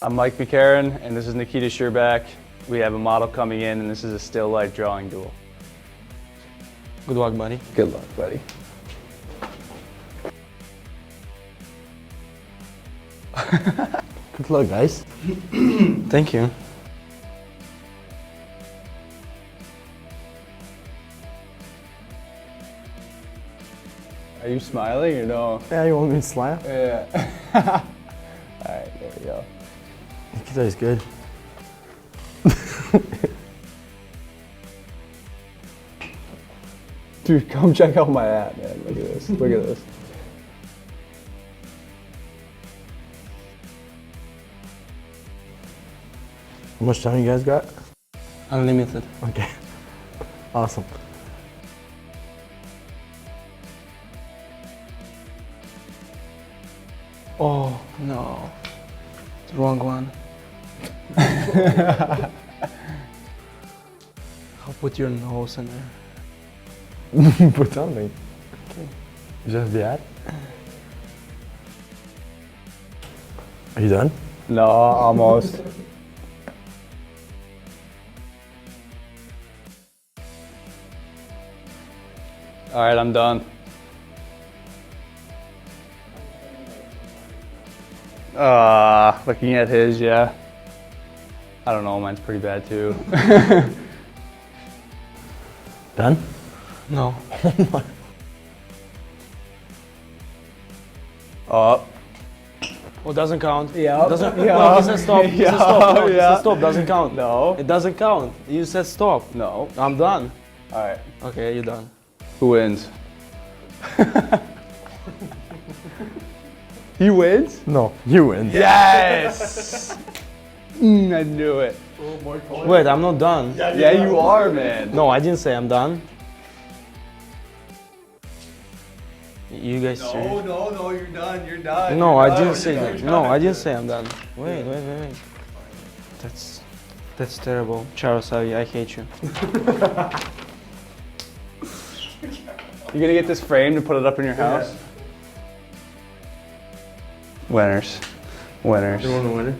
I'm Mike McCarron, and this is Nikita Scherbak. We have a model coming in, and this is a still life drawing duel. Good luck, buddy. Good luck, buddy. Good luck, guys. Thank you. Are you smiling or no? Yeah, you want me to slap? Yeah. All right, there we go. Nikita is good. Dude, come check out my app, man. Look at this. Look at this. How much time you guys got? Unlimited. Okay. Awesome. Oh, no. The wrong one. I'll put your nose in there. Put something. Okay. Just that? Are you done? No, almost. All right, I'm done. Looking at his, yeah. I don't know, mine's pretty bad too. Done? No. Oh. Oh, doesn't count. Yeah. Doesn't. Yeah. No, he said stop. He said stop. No, he Yeah. said stop. Doesn't count. No. It doesn't count. You said stop. No. I'm done. All right. Okay, you're done. Who wins? He wins? No, you win. Yes! I knew it. Wait, I'm not done. Yeah, you are, man. No, I didn't say I'm done. You guys serious? no, you're done. You're done. No, I didn't say that. No, I didn't say I'm done. Wait. That's terrible. Charles, I hate you. You gonna get this framed and put it up in your house? Winners. Winners. You want to win it?